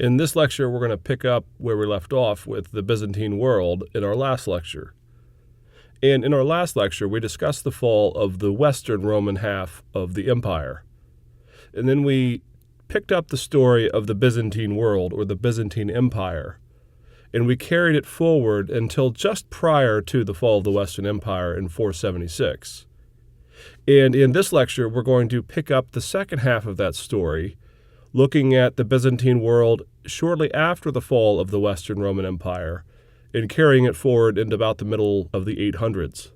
In this lecture, we're going to pick up where we left off with the Byzantine world in our last lecture. And in our last lecture, we discussed the fall of the Western Roman half of the empire. And then we picked up the story of the Byzantine world, or the Byzantine Empire, and we carried it forward until just prior to the fall of the Western Empire in 476. And in this lecture, we're going to pick up the second half of that story, looking at the Byzantine world shortly after the fall of the Western Roman Empire and carrying it forward into about the middle of the 800s.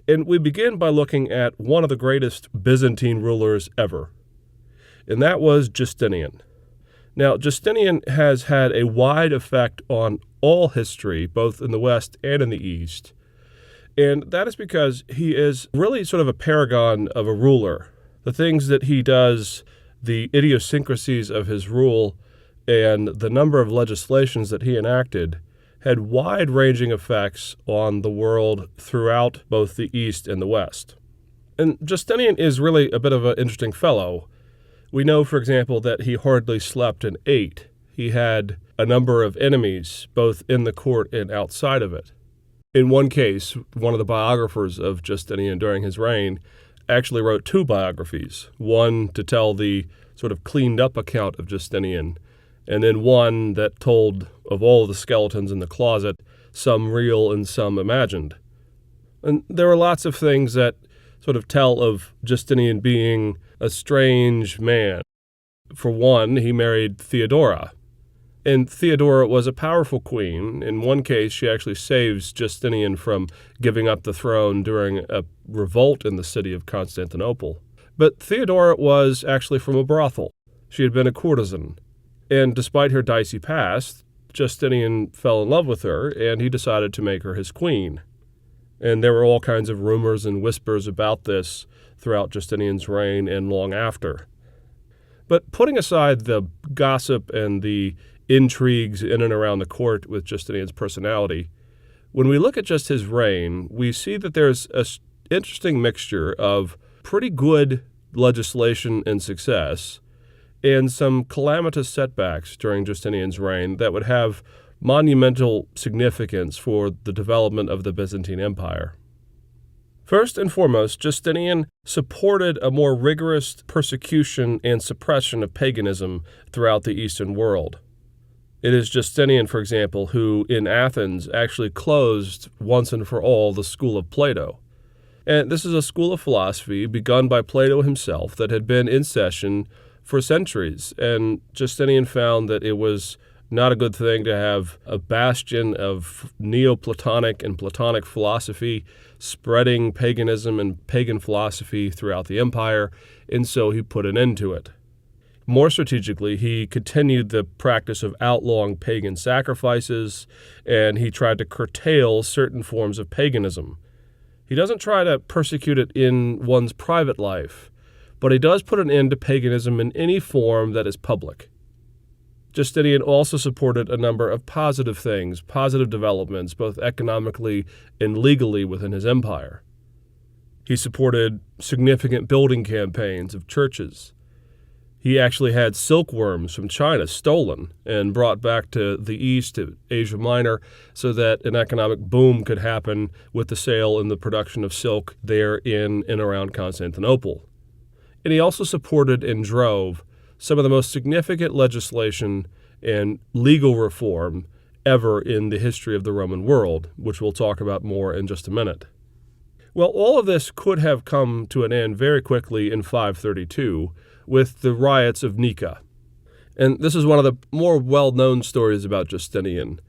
And we begin by looking at one of the greatest Byzantine rulers ever, and that was Justinian. Now, Justinian has had a wide effect on all history, both in the West and in the East, and that is because he is really sort of a paragon of a ruler. The things that he does, the idiosyncrasies of his rule, and the number of legislations that he enacted had wide-ranging effects on the world throughout both the East and the West. And Justinian is really a bit of an interesting fellow. We know, for example, that he hardly slept and ate. He had a number of enemies, both in the court and outside of it. In one case, one of the biographers of Justinian during his reign actually wrote two biographies, one to tell the sort of cleaned-up account of Justinian, and then one that told of all the skeletons in the closet, some real and some imagined. And there are lots of things that sort of tell of Justinian being a strange man. For one, he married Theodora, and Theodora was a powerful queen. In one case, she actually saves Justinian from giving up the throne during a revolt in the city of Constantinople. But Theodora was actually from a brothel. She had been a courtesan, and despite her dicey past, Justinian fell in love with her, and he decided to make her his queen. And there were all kinds of rumors and whispers about this throughout Justinian's reign and long after. But putting aside the gossip and the intrigues in and around the court with Justinian's personality, when we look at just his reign, we see that there's an interesting mixture of pretty good legislation and success and some calamitous setbacks during Justinian's reign that would have monumental significance for the development of the Byzantine Empire. First and foremost, Justinian supported a more rigorous persecution and suppression of paganism throughout the Eastern world. It is Justinian, for example, who in Athens actually closed once and for all the school of Plato. And this is a school of philosophy begun by Plato himself that had been in session for centuries, and Justinian found that it was not a good thing to have a bastion of Neoplatonic and Platonic philosophy spreading paganism and pagan philosophy throughout the empire, and so he put an end to it. More strategically, he continued the practice of outlawing pagan sacrifices, and he tried to curtail certain forms of paganism. He doesn't try to persecute it in one's private life, but he does put an end to paganism in any form that is public. Justinian also supported a number of positive things, positive developments, both economically and legally within his empire. He supported significant building campaigns of churches. He actually had silkworms from China stolen and brought back to the east, to Asia Minor, so that an economic boom could happen with the sale and the production of silk there in and around Constantinople. And he also supported and drove some of the most significant legislation and legal reform ever in the history of the Roman world, which we'll talk about more in just a minute. Well, all of this could have come to an end very quickly in 532 with the riots of Nika. And this is one of the more well-known stories about Justinian.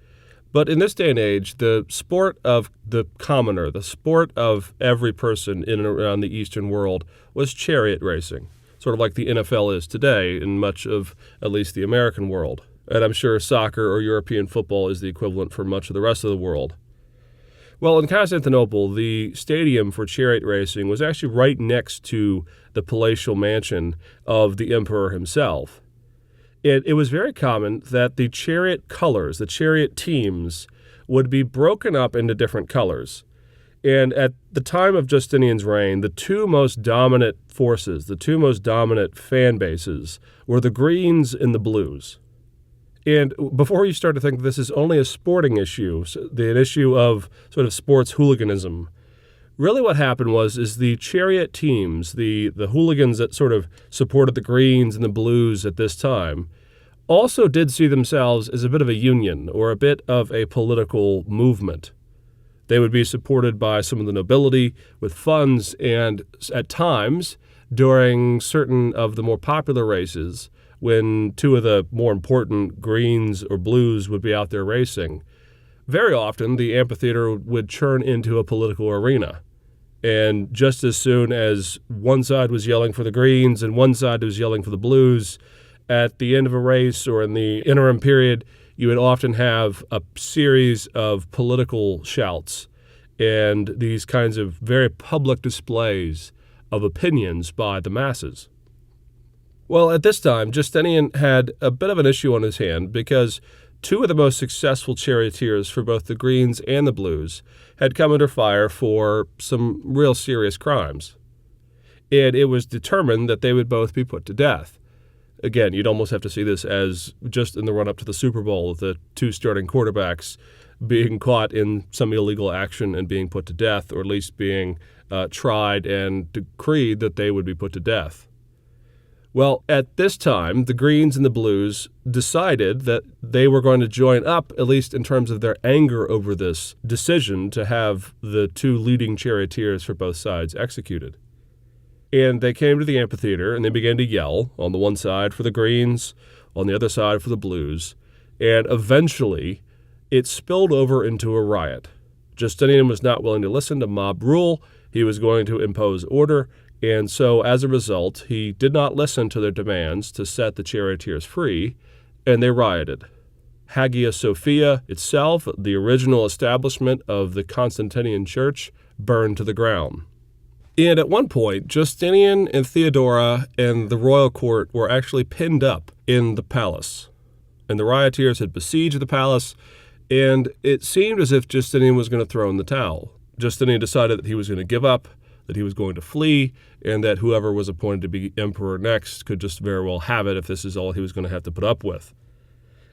But in this day and age, the sport of the commoner, the sport of every person in and around the Eastern world, was chariot racing, sort of like the NFL is today in much of at least the American world. And I'm sure soccer or European football is the equivalent for much of the rest of the world. Well, in Constantinople, the stadium for chariot racing was actually right next to the palatial mansion of the emperor himself. It was very common that the chariot colors, the chariot teams, would be broken up into different colors. And at the time of Justinian's reign, the two most dominant forces, the two most dominant fan bases, were the Greens and the Blues. And before you start to think this is only a sporting issue, an issue of sort of sports hooliganism, really what happened is the chariot teams, the hooligans that sort of supported the Greens and the Blues at this time, also did see themselves as a bit of a union or a bit of a political movement. They would be supported by some of the nobility with funds, and at times, during certain of the more popular races, when two of the more important Greens or Blues would be out there racing, very often the amphitheater would turn into a political arena. And just as soon as one side was yelling for the Greens and one side was yelling for the Blues, at the end of a race or in the interim period, you would often have a series of political shouts and these kinds of very public displays of opinions by the masses. Well, at this time, Justinian had a bit of an issue on his hand because two of the most successful charioteers for both the Greens and the Blues had come under fire for some real serious crimes. And it was determined that they would both be put to death. Again, you'd almost have to see this as just in the run-up to the Super Bowl, the two starting quarterbacks being caught in some illegal action and being put to death, or at least being tried and decreed that they would be put to death. Well, at this time, the Greens and the Blues decided that they were going to join up, at least in terms of their anger over this decision to have the two leading charioteers for both sides executed. And they came to the amphitheater and they began to yell, on the one side for the Greens, on the other side for the Blues, and eventually it spilled over into a riot. Justinian was not willing to listen to mob rule. He was going to impose order, and so as a result, he did not listen to their demands to set the charioteers free, and they rioted. Hagia Sophia itself, the original establishment of the Constantinian Church, burned to the ground. And at one point, Justinian and Theodora and the royal court were actually pinned up in the palace. And the rioters had besieged the palace, and it seemed as if Justinian was going to throw in the towel. Justinian decided that he was going to give up, that he was going to flee, and that whoever was appointed to be emperor next could just very well have it if this is all he was going to have to put up with.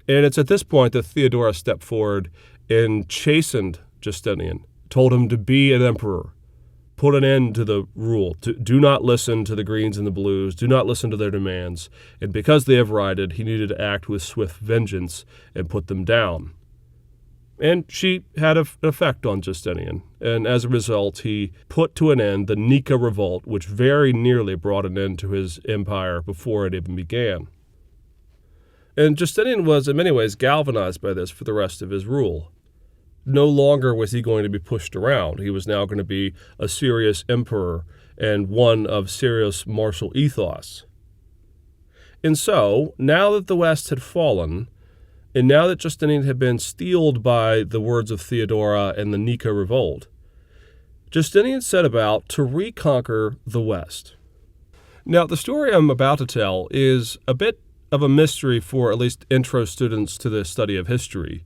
And it's at this point that Theodora stepped forward and chastened Justinian, told him to be an emperor, put an end to the rule, do not listen to the Greens and the Blues, do not listen to their demands, and because they have rioted, he needed to act with swift vengeance and put them down. And she had an effect on Justinian, and as a result, he put to an end the Nika Revolt, which very nearly brought an end to his empire before it even began. And Justinian was, in many ways, galvanized by this for the rest of his rule. No longer was he going to be pushed around. He was now going to be a serious emperor and one of serious martial ethos. And so, now that the West had fallen, and now that Justinian had been steeled by the words of Theodora and the Nika Revolt, Justinian set about to reconquer the West. Now, the story I'm about to tell is a bit of a mystery for at least intro students to the study of history,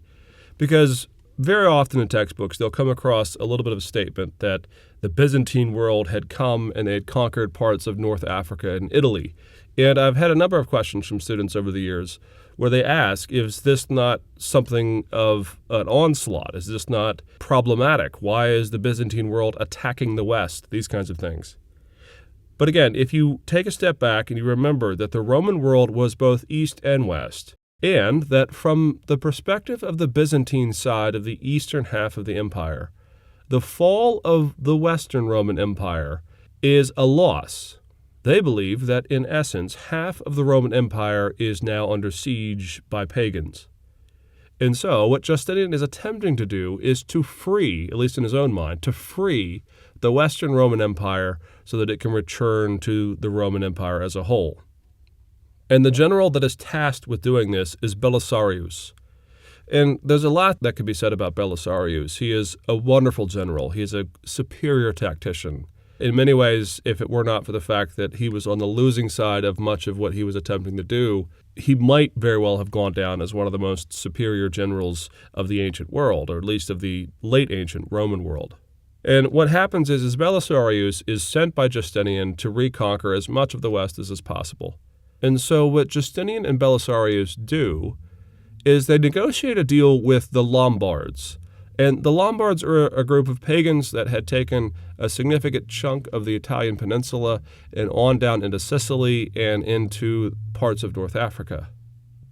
because very often in textbooks, they'll come across a little bit of a statement that the Byzantine world had come and they had conquered parts of North Africa and Italy. And I've had a number of questions from students over the years where they ask, is this not something of an onslaught? Is this not problematic? Why is the Byzantine world attacking the West? These kinds of things. But again, if you take a step back and you remember that the Roman world was both East and West, and that from the perspective of the Byzantine side of the eastern half of the empire, the fall of the Western Roman Empire is a loss. They believe that, in essence, half of the Roman Empire is now under siege by pagans. And so what Justinian is attempting to do is to free, at least in his own mind, to free the Western Roman Empire so that it can return to the Roman Empire as a whole. And the general that is tasked with doing this is Belisarius. And there's a lot that could be said about Belisarius. He is a wonderful general. He is a superior tactician. In many ways, if it were not for the fact that he was on the losing side of much of what he was attempting to do, he might very well have gone down as one of the most superior generals of the ancient world, or at least of the late ancient Roman world. And what happens is Belisarius is sent by Justinian to reconquer as much of the West as is possible. And so what Justinian and Belisarius do is they negotiate a deal with the Lombards. And the Lombards are a group of pagans that had taken a significant chunk of the Italian peninsula and on down into Sicily and into parts of North Africa.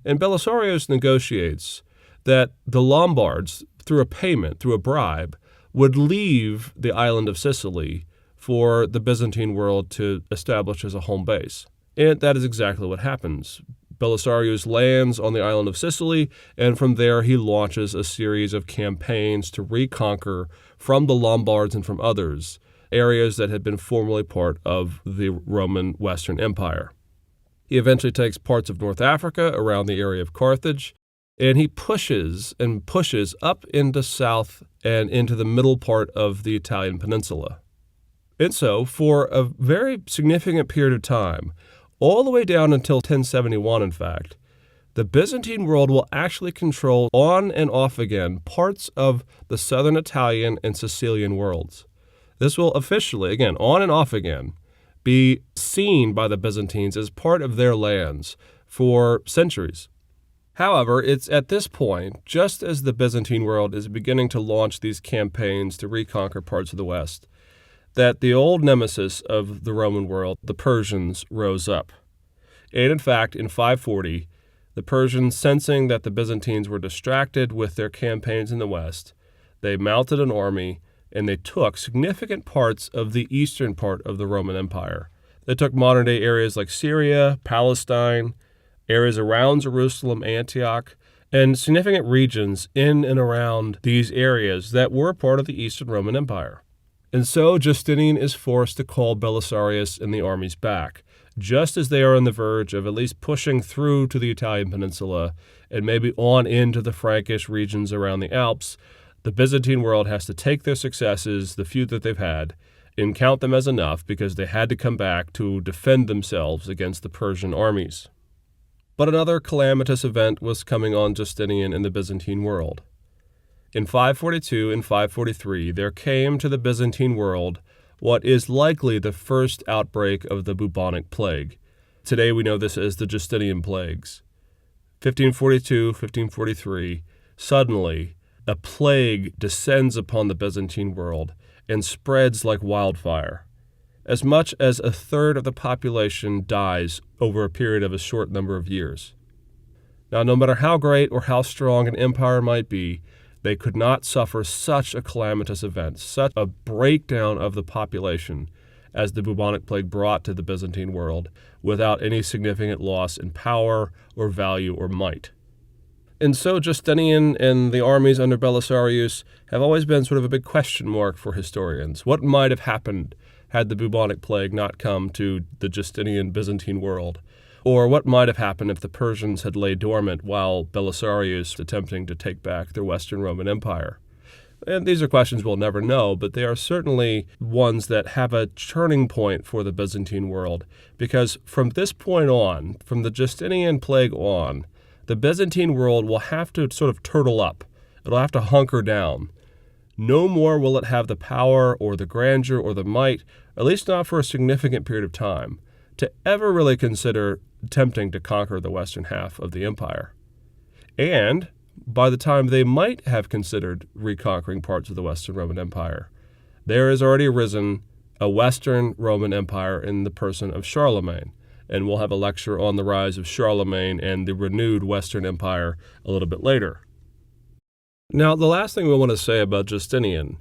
And Belisarius negotiates that the Lombards, through a payment, through a bribe, would leave the island of Sicily for the Byzantine world to establish as a home base. And that is exactly what happens. Belisarius lands on the island of Sicily, and from there he launches a series of campaigns to reconquer from the Lombards and from others areas that had been formerly part of the Roman Western Empire. He eventually takes parts of North Africa around the area of Carthage, and he pushes up into south and into the middle part of the Italian peninsula. And so, for a very significant period of time, all the way down until 1071, in fact, the Byzantine world will actually control on and off again parts of the southern Italian and Sicilian worlds. This will officially, again, on and off again, be seen by the Byzantines as part of their lands for centuries. However, it's at this point, just as the Byzantine world is beginning to launch these campaigns to reconquer parts of the West, that the old nemesis of the Roman world, the Persians, rose up. And in fact, in 540, the Persians, sensing that the Byzantines were distracted with their campaigns in the West, they mounted an army and they took significant parts of the eastern part of the Roman Empire. They took modern-day areas like Syria, Palestine, areas around Jerusalem, Antioch, and significant regions in and around these areas that were part of the Eastern Roman Empire. And so Justinian is forced to call Belisarius and the armies back, just as they are on the verge of at least pushing through to the Italian peninsula and maybe on into the Frankish regions around the Alps. The Byzantine world has to take their successes, the few that they've had, and count them as enough because they had to come back to defend themselves against the Persian armies. But another calamitous event was coming on Justinian and the Byzantine world. In 542 and 543, there came to the Byzantine world what is likely the first outbreak of the bubonic plague. Today we know this as the Justinian Plagues. 1542, 1543, suddenly a plague descends upon the Byzantine world and spreads like wildfire. As much as a third of the population dies over a period of a short number of years. Now, no matter how great or how strong an empire might be, they could not suffer such a calamitous event, such a breakdown of the population as the bubonic plague brought to the Byzantine world without any significant loss in power or value or might. And so Justinian and the armies under Belisarius have always been sort of a big question mark for historians. What might have happened had the bubonic plague not come to the Justinian Byzantine world? Or what might have happened if the Persians had laid dormant while Belisarius was attempting to take back their Western Roman Empire? And these are questions we'll never know, but they are certainly ones that have a turning point for the Byzantine world, because from this point on, from the Justinian plague on, the Byzantine world will have to sort of turtle up. It'll have to hunker down. No more will it have the power or the grandeur or the might, at least not for a significant period of time, to ever really consider attempting to conquer the western half of the empire. And by the time they might have considered reconquering parts of the Western Roman Empire, there has already arisen a Western Roman Empire in the person of Charlemagne. And we'll have a lecture on the rise of Charlemagne and the renewed Western Empire a little bit later. Now, the last thing we want to say about Justinian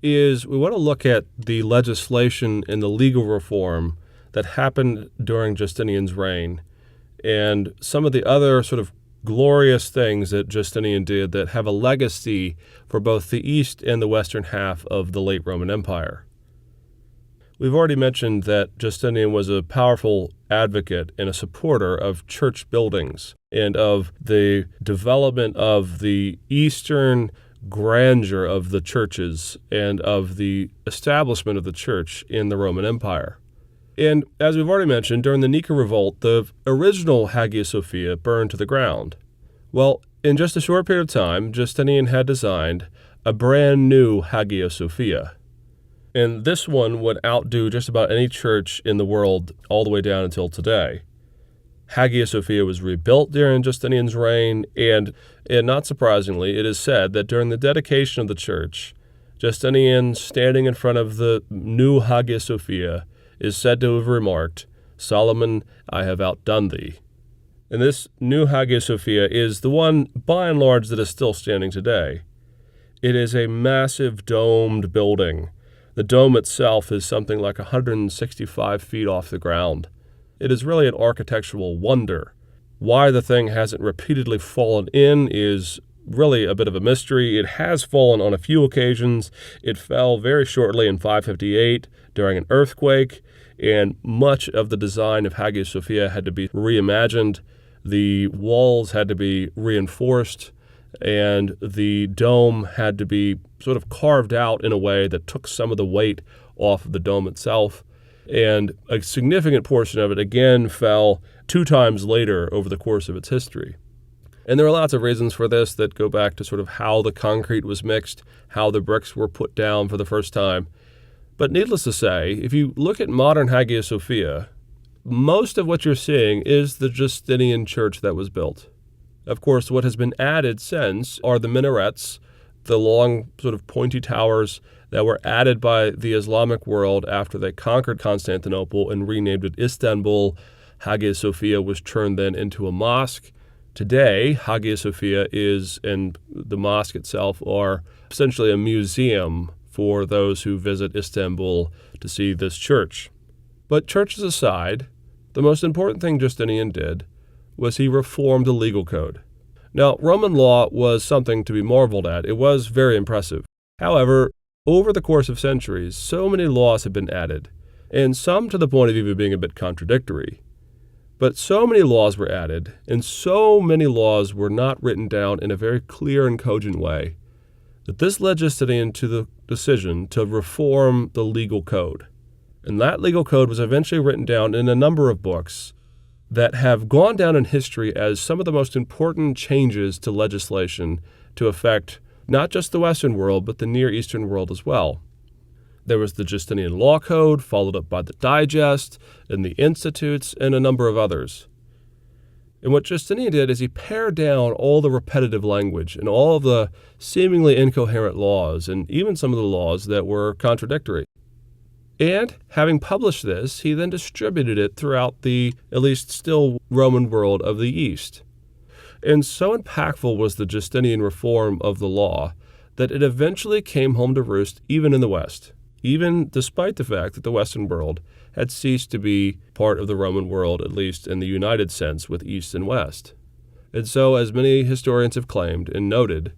is we want to look at the legislation and the legal reform that happened during Justinian's reign and some of the other sort of glorious things that Justinian did that have a legacy for both the east and the western half of the late Roman Empire. We've already mentioned that Justinian was a powerful advocate and a supporter of church buildings and of the development of the eastern grandeur of the churches and of the establishment of the church in the Roman Empire. And as we've already mentioned, during the Nika Revolt, the original Hagia Sophia burned to the ground. Well, in just a short period of time, Justinian had designed a brand new Hagia Sophia. And this one would outdo just about any church in the world all the way down until today. Hagia Sophia was rebuilt during Justinian's reign, and not surprisingly, it is said that during the dedication of the church, Justinian, standing in front of the new Hagia Sophia, is said to have remarked, "Solomon, I have outdone thee." And this new Hagia Sophia is the one, by and large, that is still standing today. It is a massive domed building. The dome itself is something like 165 feet off the ground. It is really an architectural wonder. Why the thing hasn't repeatedly fallen in is really a bit of a mystery. It has fallen on a few occasions. It fell very shortly in 558 during an earthquake, and much of the design of Hagia Sophia had to be reimagined. The walls had to be reinforced, and the dome had to be sort of carved out in a way that took some of the weight off of the dome itself. And a significant portion of it, again, fell 2 times later over the course of its history. And there are lots of reasons for this that go back to sort of how the concrete was mixed, how the bricks were put down for the first time. But needless to say, if you look at modern Hagia Sophia, most of what you're seeing is the Justinian church that was built. Of course, what has been added since are the minarets, the long sort of pointy towers that were added by the Islamic world after they conquered Constantinople and renamed it Istanbul. Hagia Sophia was turned then into a mosque. Today, Hagia Sophia and the mosque itself are essentially a museum for those who visit Istanbul to see this church. But churches aside, the most important thing Justinian did was he reformed the legal code. Now, Roman law was something to be marveled at. It was very impressive. However, over the course of centuries, so many laws have been added, and some to the point of even being a bit contradictory. But so many laws were added, and so many laws were not written down in a very clear and cogent way, that this led Justinian to the decision to reform the legal code. And that legal code was eventually written down in a number of books that have gone down in history as some of the most important changes to legislation to affect not just the Western world, but the Near Eastern world as well. There was the Justinian Law Code, followed up by the Digest, and the Institutes, and a number of others. And what Justinian did is he pared down all the repetitive language and all of the seemingly incoherent laws, and even some of the laws that were contradictory. And having published this, he then distributed it throughout the, at least still, Roman world of the East. And so impactful was the Justinian reform of the law that it eventually came home to roost even in the West, even despite the fact that the Western world had ceased to be part of the Roman world, at least in the united sense with East and West. And so, as many historians have claimed and noted,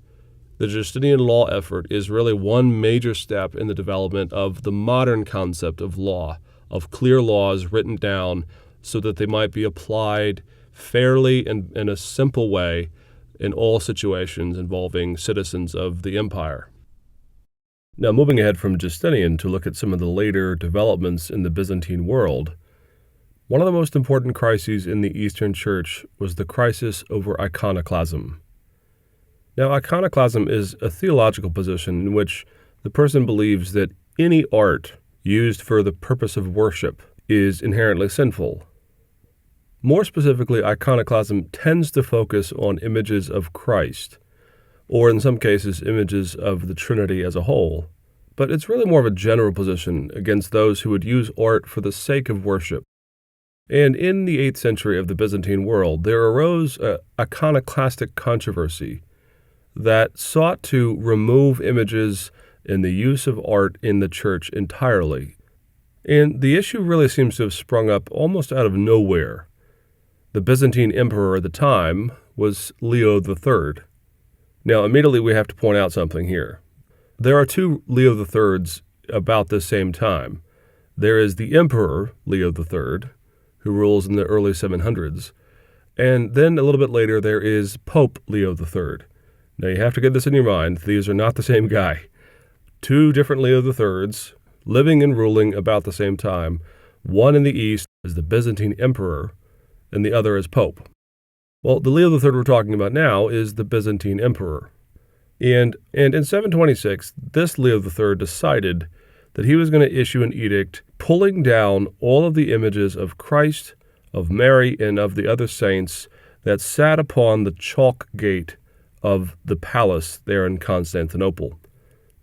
the Justinian law effort is really one major step in the development of the modern concept of law, of clear laws written down so that they might be applied fairly and in a simple way in all situations involving citizens of the empire. Now, moving ahead from Justinian to look at some of the later developments in the Byzantine world, one of the most important crises in the Eastern Church was the crisis over iconoclasm. Now, iconoclasm is a theological position in which the person believes that any art used for the purpose of worship is inherently sinful. More specifically, iconoclasm tends to focus on images of Christ, or in some cases, images of the Trinity as a whole. But it's really more of a general position against those who would use art for the sake of worship. And in the 8th century of the Byzantine world, there arose an Iconoclastic Controversy that sought to remove images and the use of art in the church entirely. And the issue really seems to have sprung up almost out of nowhere. The Byzantine emperor at the time was Leo III. Now, immediately we have to point out something here. There are 2 Leo IIIs about the same time. There is the Emperor Leo III, who rules in the early 700s, and then a little bit later there is Pope Leo III. Now, you have to get this in your mind. These are not the same guy. 2 different Leo IIIs living and ruling about the same time. One in the East is the Byzantine Emperor, and the other is Pope. Well, the Leo III we're talking about now is the Byzantine Emperor. And in 726, this Leo III decided that he was going to issue an edict pulling down all of the images of Christ, of Mary, and of the other saints that sat upon the chalk gate of the palace there in Constantinople.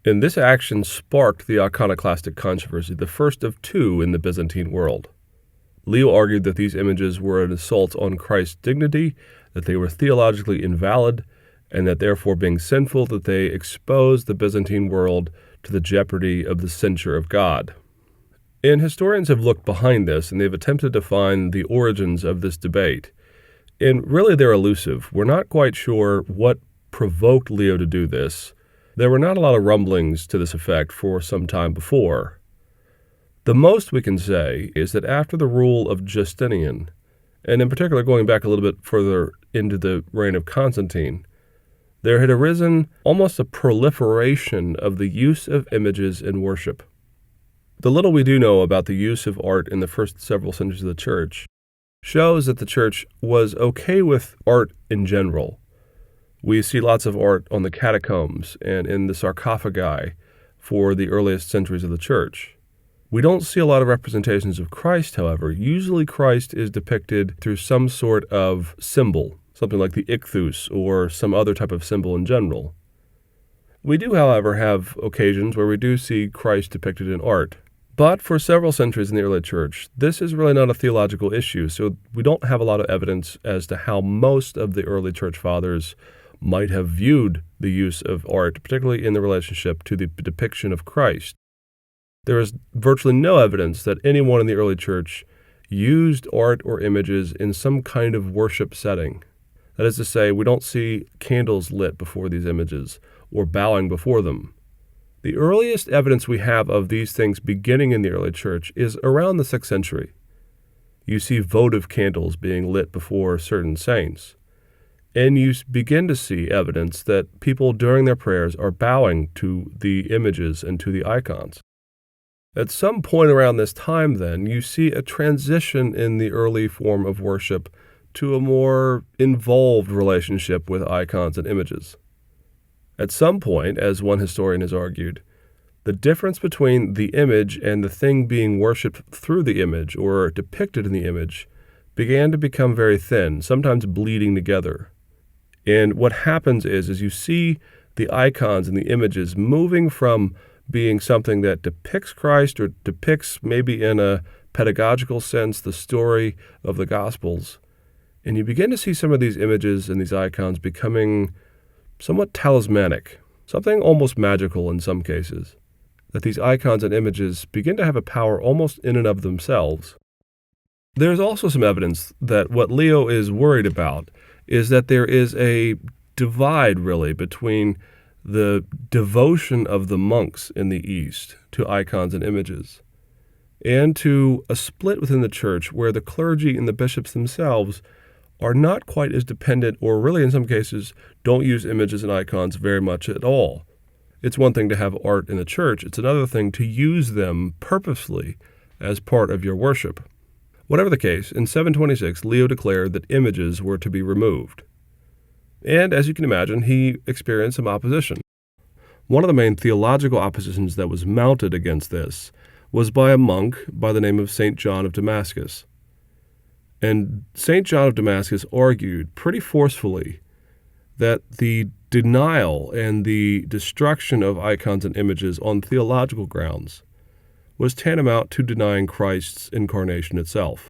And this action sparked the Iconoclastic Controversy, the first of two in the Byzantine world. Leo argued that these images were an assault on Christ's dignity, that they were theologically invalid, and that therefore being sinful, that they exposed the Byzantine world to the jeopardy of the censure of God. And historians have looked behind this, and they've attempted to find the origins of this debate. And really they're elusive. We're not quite sure what provoked Leo to do this. There were not a lot of rumblings to this effect for some time before. The most we can say is that after the rule of Justinian, and in particular going back a little bit further into the reign of Constantine, there had arisen almost a proliferation of the use of images in worship. The little we do know about the use of art in the first several centuries of the Church shows that the Church was okay with art in general. We see lots of art on the catacombs and in the sarcophagi for the earliest centuries of the Church. We don't see a lot of representations of Christ, however. Usually Christ is depicted through some sort of symbol, something like the ichthus or some other type of symbol in general. We do, however, have occasions where we do see Christ depicted in art. But for several centuries in the early Church, this is really not a theological issue, so we don't have a lot of evidence as to how most of the early Church Fathers might have viewed the use of art, particularly in the relationship to the depiction of Christ. There is virtually no evidence that anyone in the early Church used art or images in some kind of worship setting. That is to say, we don't see candles lit before these images or bowing before them. The earliest evidence we have of these things beginning in the early Church is around the 6th century. You see votive candles being lit before certain saints. And you begin to see evidence that people during their prayers are bowing to the images and to the icons. At some point around this time, then, you see a transition in the early form of worship to a more involved relationship with icons and images. At some point, as one historian has argued, the difference between the image and the thing being worshipped through the image or depicted in the image began to become very thin, sometimes bleeding together. And what happens is you see the icons and the images moving from being something that depicts Christ or depicts maybe in a pedagogical sense the story of the Gospels. And you begin to see some of these images and these icons becoming somewhat talismanic, something almost magical in some cases, that these icons and images begin to have a power almost in and of themselves. There's also some evidence that what Leo is worried about is that there is a divide, really, between the devotion of the monks in the East to icons and images, and to a split within the Church where the clergy and the bishops themselves are not quite as dependent, or really in some cases don't use images and icons very much at all. It's one thing to have art in the Church, it's another thing to use them purposefully as part of your worship. Whatever the case, in 726, Leo declared that images were to be removed. And as you can imagine, he experienced some opposition. One of the main theological oppositions that was mounted against this was by a monk by the name of St. John of Damascus. And St. John of Damascus argued pretty forcefully that the denial and the destruction of icons and images on theological grounds was tantamount to denying Christ's incarnation itself.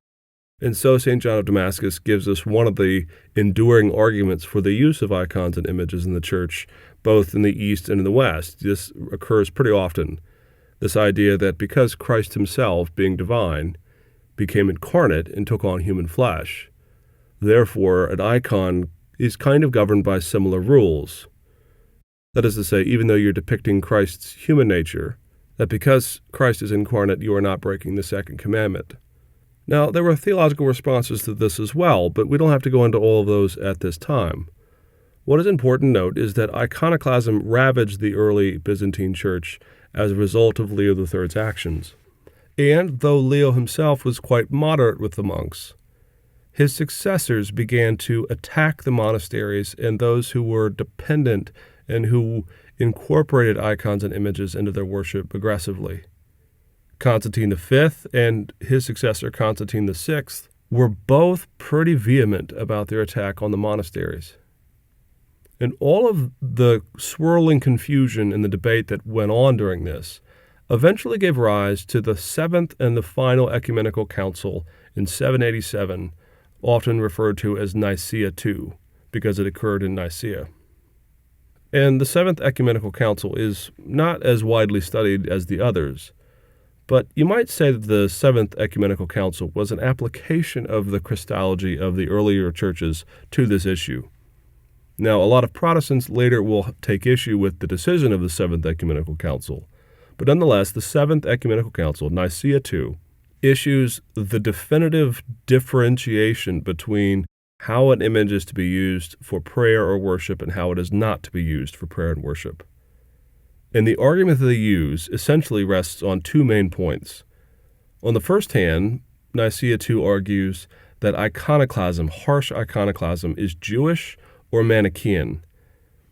And so St. John of Damascus gives us one of the enduring arguments for the use of icons and images in the Church, both in the East and in the West. This occurs pretty often, this idea that because Christ himself, being divine, became incarnate and took on human flesh, therefore an icon is kind of governed by similar rules. That is to say, even though you're depicting Christ's human nature, that because Christ is incarnate, you are not breaking the second commandment. Now, there were theological responses to this as well, but we don't have to go into all of those at this time. What is important to note is that iconoclasm ravaged the early Byzantine Church as a result of Leo III's actions. And though Leo himself was quite moderate with the monks, his successors began to attack the monasteries and those who were dependent and who incorporated icons and images into their worship aggressively. Constantine V and his successor Constantine VI were both pretty vehement about their attack on the monasteries. And all of the swirling confusion in the debate that went on during this eventually gave rise to the seventh and the final Ecumenical Council in 787, often referred to as Nicea II, because it occurred in Nicea. And the Seventh Ecumenical Council is not as widely studied as the others, but you might say that the Seventh Ecumenical Council was an application of the Christology of the earlier churches to this issue. Now, a lot of Protestants later will take issue with the decision of the Seventh Ecumenical Council, but nonetheless, the Seventh Ecumenical Council, Nicea II, issues the definitive differentiation between how an image is to be used for prayer or worship and how it is not to be used for prayer and worship. And the argument that they use essentially rests on two main points. On the first hand, Nicea II argues that iconoclasm, harsh iconoclasm, is Jewish or Manichaean.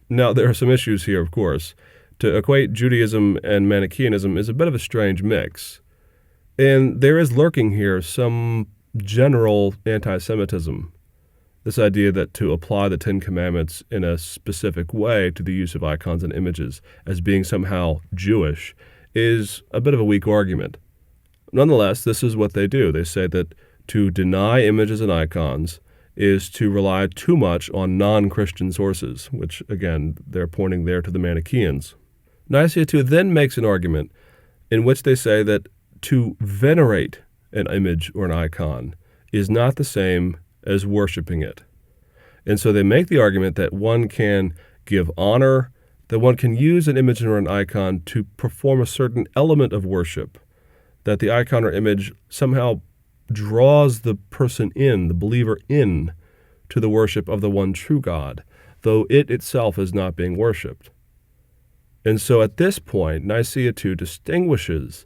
Now, there are some issues here, of course. To equate Judaism and Manichaeanism is a bit of a strange mix. And there is lurking here some general anti-Semitism. This idea that to apply the Ten Commandments in a specific way to the use of icons and images as being somehow Jewish is a bit of a weak argument. Nonetheless, this is what they do. They say that to deny images and icons is to rely too much on non-Christian sources, which, again, they're pointing there to the Manichaeans. Nicea II then makes an argument in which they say that to venerate an image or an icon is not the same as worshiping it. And so they make the argument that one can give honor, that one can use an image or an icon to perform a certain element of worship, that the icon or image somehow draws the person in, the believer in, to the worship of the one true God, though it itself is not being worshipped. And so at this point, Nicea II distinguishes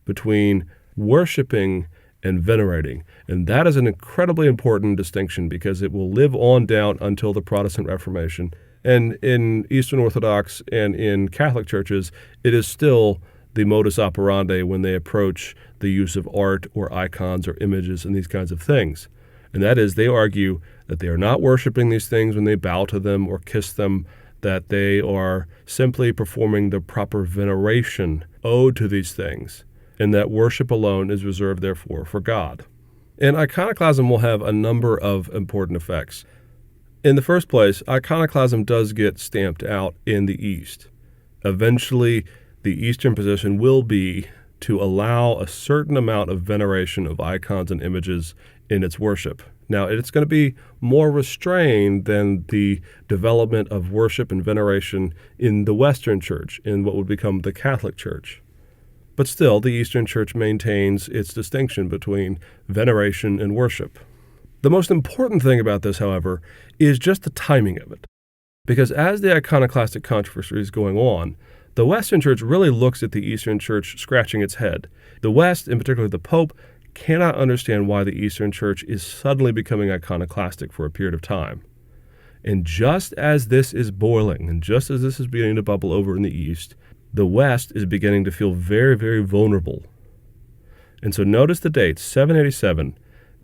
between worshiping and venerating. And that is an incredibly important distinction because it will live on down until the Protestant Reformation. And in Eastern Orthodox and in Catholic churches, it is still the modus operandi when they approach the use of art or icons or images and these kinds of things. And that is, they argue that they are not worshiping these things when they bow to them or kiss them, that they are simply performing the proper veneration owed to these things, and that worship alone is reserved, therefore, for God. And iconoclasm will have a number of important effects. In the first place, iconoclasm does get stamped out in the East. Eventually, the Eastern position will be to allow a certain amount of veneration of icons and images in its worship. Now, it's going to be more restrained than the development of worship and veneration in the Western Church, in what would become the Catholic Church. But still, the Eastern Church maintains its distinction between veneration and worship. The most important thing about this, however, is just the timing of it. Because as the Iconoclastic Controversy is going on, the Western Church really looks at the Eastern Church scratching its head. The West, in particular the Pope, cannot understand why the Eastern Church is suddenly becoming iconoclastic for a period of time. And just as this is boiling, and just as this is beginning to bubble over in the East, the West is beginning to feel very, very vulnerable. And so notice the date, 787.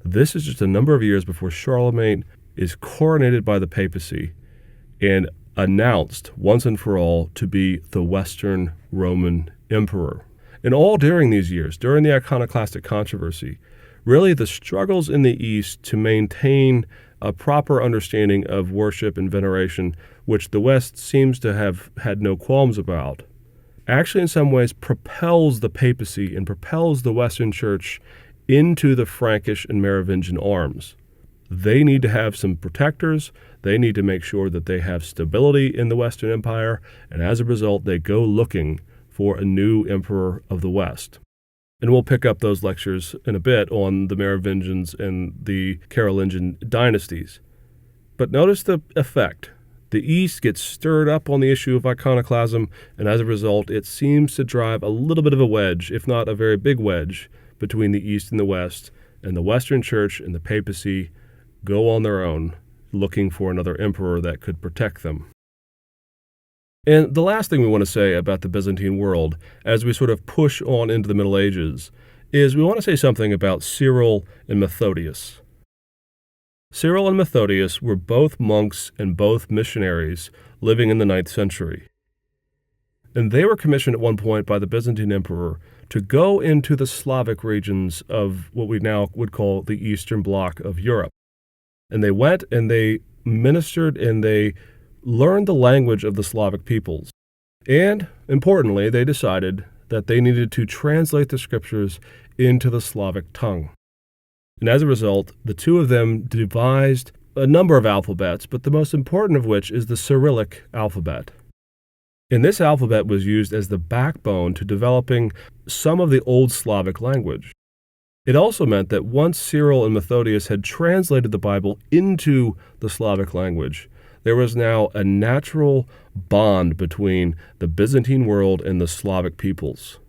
This is just a number of years before Charlemagne is coronated by the papacy and announced once and for all to be the Western Roman Emperor. And all during these years, during the Iconoclastic Controversy, really the struggles in the East to maintain a proper understanding of worship and veneration, which the West seems to have had no qualms about, actually in some ways propels the papacy and propels the Western Church into the Frankish and Merovingian arms. They need to have some protectors. They need to make sure that they have stability in the Western Empire, and as a result, they go looking for a new emperor of the West. And we'll pick up those lectures in a bit on the Merovingians and the Carolingian dynasties. But notice the effect. The East gets stirred up on the issue of iconoclasm, and as a result, it seems to drive a little bit of a wedge, if not a very big wedge, between the East and the West, and the Western Church and the papacy go on their own, looking for another emperor that could protect them. And the last thing we want to say about the Byzantine world as we sort of push on into the Middle Ages is we want to say something about Cyril and Methodius. Cyril and Methodius were both monks and both missionaries living in the 9th century. And they were commissioned at one point by the Byzantine emperor to go into the Slavic regions of what we now would call the Eastern Bloc of Europe. And they went and they ministered and they learned the language of the Slavic peoples. And, importantly, they decided that they needed to translate the scriptures into the Slavic tongue. And as a result, the two of them devised a number of alphabets, but the most important of which is the Cyrillic alphabet. And this alphabet was used as the backbone to developing some of the Old Slavic language. It also meant that once Cyril and Methodius had translated the Bible into the Slavic language, there was now a natural bond between the Byzantine world and the Slavic peoples.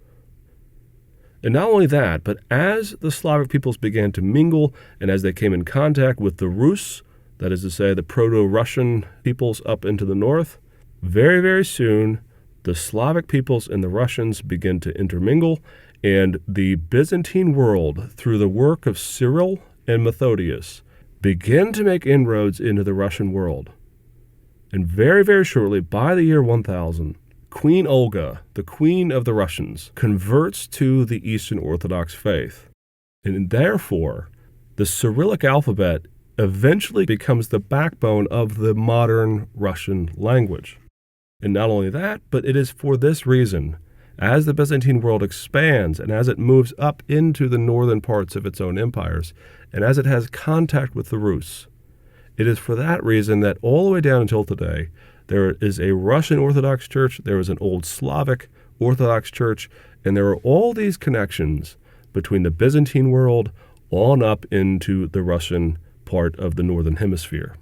And not only that, but as the Slavic peoples began to mingle and as they came in contact with the Rus, that is to say the Proto-Russian peoples up into the north, very, very soon the Slavic peoples and the Russians begin to intermingle, and the Byzantine world, through the work of Cyril and Methodius, begin to make inroads into the Russian world. And very, very shortly, by the year 1000, Queen Olga, the queen of the Russians, converts to the Eastern Orthodox faith. And therefore, the Cyrillic alphabet eventually becomes the backbone of the modern Russian language. And not only that, but it is for this reason, as the Byzantine world expands and as it moves up into the northern parts of its own empires, and as it has contact with the Rus, it is for that reason that all the way down until today, there is a Russian Orthodox Church, there is an Old Slavic Orthodox Church, and there are all these connections between the Byzantine world on up into the Russian part of the Northern Hemisphere.